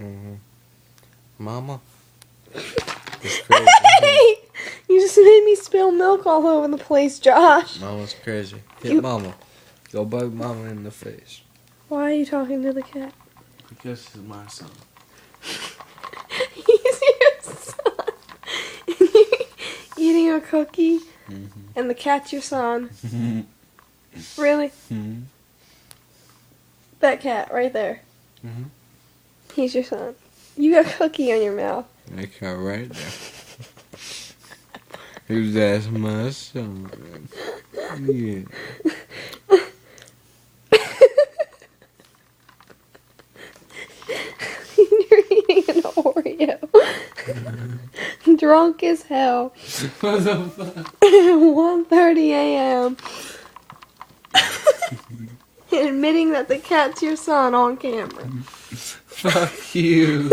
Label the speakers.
Speaker 1: Mm-hmm. Mama. It's crazy.
Speaker 2: Hey! You just made me spill milk all over the place, Josh.
Speaker 1: Mama's crazy. Hit Mama. Go bug Mama in the face.
Speaker 2: Why are you talking to the cat?
Speaker 1: Because he's my son.
Speaker 2: He's your son. And you're eating a cookie, and the cat's your son. Really? That cat right there. He's your son. You got a cookie on your mouth.
Speaker 1: That cat right there. That's my son. Yeah.
Speaker 2: You're eating an Oreo. Drunk as hell.
Speaker 1: What the fuck?
Speaker 2: 1:30 a.m. And admitting that the cat's your son on camera.
Speaker 1: Fuck you.